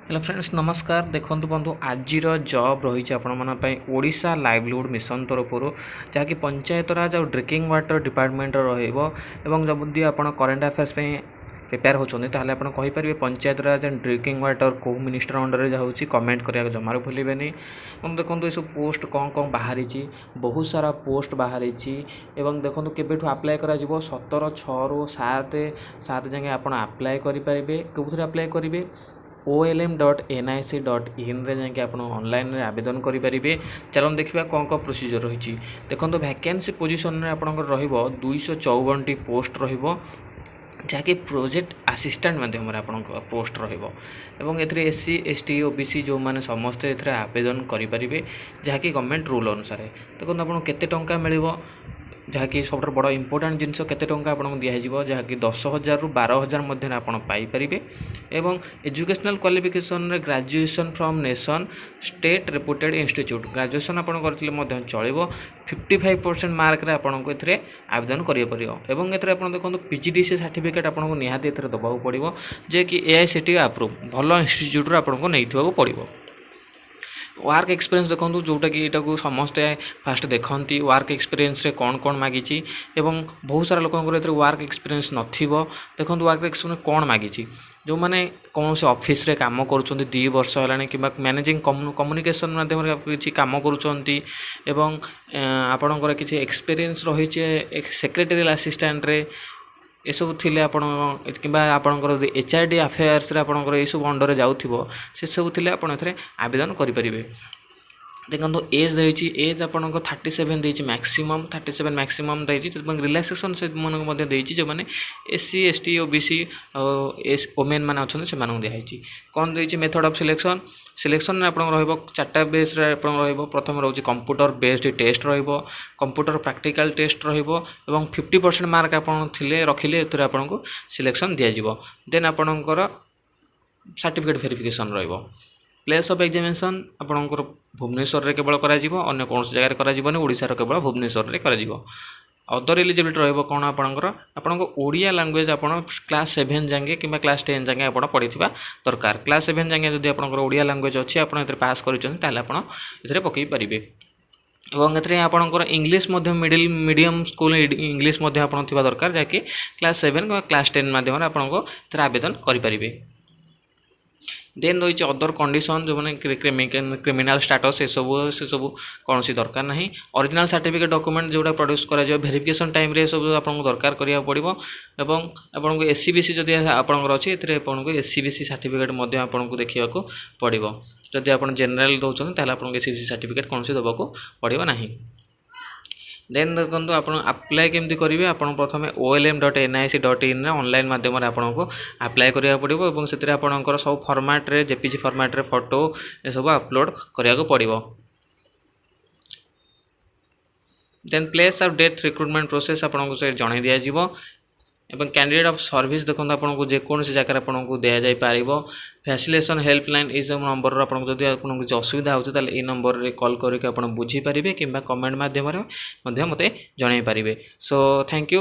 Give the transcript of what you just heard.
Hello friends नमस्कार देखो बंधु आज जॉब रही ओडिशा लाइवलीहुड मिशन तरफ जहाँकि पंचायत राज और ड्रिंकिंग वाटर डिपार्टमेंट रही आप करंट अफेयर्स प्रिपेयर होती ताल आप कहींपारे पंचायत राज एंड ड्रिंकिंग वाटर कौ मिनिस्टर अंडर जाऊँगी कमेंट करने जमार भूलें देखो ये सब पोस्ट कौन कौन बाहरी बहुत सारा पोस्ट बाहरी देखो केवेठू आप्लाय कर 17/6/7 जाए आप आप्लाय करेंगे कौन आप्लाय करेंगे olm.nic.in रे जाके आप ऑनलाइन आवेदन करेंगे। चलो देखा कौन कौन प्रोसीजर रही देखो वैकेंसी पोजिशन में आपंकर र 254 पोस्ट रहाँकि प्रोजेक्ट आसिस्टेंट मध्यम पोस्ट एससी एसटी ओबीसी जो मैंने समस्ते आवेदन करेंगे जहाँकि गवर्नमेंट रूल अनुसार देखो आपको केते टंका मिल जहाँकि सब बड़ इंपोर्टाट जिनस केते टंका आपको दिज्व जहाँकि 10,000 ରୁ 12,000 मध्य आप पाइपर एवं educational qualification graduation from nation state reputed institute graduation आप करते चलो 55% मार्क आपको ये आवेदन करें देखो पीजीडीसी सर्टिफिकेट आपको निहाती दबा पड़ो जे कि AICTE अप्रूव भल इंस्टीट्यूट आपको नहीं पड़ो। वर्क एक्सपीरियंस देखो जोटा कि यहाँ समस्ते फास्ट देखती वर्क एक्सपीरियंस रे कौन कौन मागी एवं बहुत सारा लोक वर्क एक्सपीरियंस नथिबो देखो वर्क एक्सपीरियंस कौन मागी जो मैंने कौन से ऑफिस रे काम कर 2 वर्ष है कि मैनेजिंग कम्युनिकेशन माध्यम किसी कम कर किसी एक्सपीरियंस रही सेक्रेटेरियल असिस्टेंट रे ये सब थिले आपण कि आपणकर HRD अफेयर्स आपणकर ये सब अंडर जाऊँ से सब थिले आपण एथरे आवेदन करेंगे। देखो एज रही एज आप 37 देती मैक्सिमम 37 मैक्सिमम देती रिलैक्सेशन से देती जो मैंने SC ST OBC ओमेन मैंने अच्छा से दिखाई कौन देती मेथड ऑफ सिलेक्शन सिलेक्शन में आप 4टा बेस प्रथम रोचे computer based test computer practical test एवं 50% मार्क आप रखिले आपको सिलेक्शन दिज्व देन आपणकर certificate verification place of examination आपणकर भुवनेश्वर रे केवल करा अन्य कौन जगह कर ओडिशार केवल भुवनेश्वर रे कर अदर एलिजिबिलिटी रहिबो कौन आपणको ओडिया लैंग्वेज आप क्लास 7 जाए कि क्लास 10 जाए आप पढ़ी दरकार क्लास 7 जाए जब आप ओडिया लैंग्वेज अच्छी आप पास कर पकई पारे एवं आपणकर English middle medium school English आप दरकार जहाँकि क्लास 7 कि क्लास 10 मध्यम आपको आवेदन करेंगे। देन रही अदर कंडीशन जो मैंने क्रिमिनाल स्टेटस से सब कौन सी दरकार ना ओरिजिनल सर्टिफिकेट डॉक्यूमेंट जोड़ा प्रोड्यूस कर वेरिफिकेशन टाइम रे सब आपको दरकार करा पड़ो एवं आपको SCBC जदि आपंकर अच्छी आपको SCBC सर्टिफिकेट आपको देखा पड़ो जदि आप जेनराल दौरान ताल आपको SCBC सर्टिफिकेट कौन सी दबा पड़ो ना। देन देखो आप अप्लाई केमती करेंगे आप प्रथम olm.nic.in ऑनलाइन माध्यम आपको अप्लाई करा पड़ो और से आपंकर सब फॉर्मेट रे JPG फॉर्मेट रे फोटो ये सब अपलोड करा पड़ो। Then place of death recruitment process आपको से जन दिज्व एवं कैंडिडेट ऑफ सर्विस देखो आपको जेकोसी जगह आपको दि जापर फैसिलेशन हेल्पलाइन ये सब नंबर आपको जब आपको किसी असुविधा हो ये नंबर रे कॉल करके आप बुझीपारे कि कमेंट माध्यम मत जन पारे। So thank you.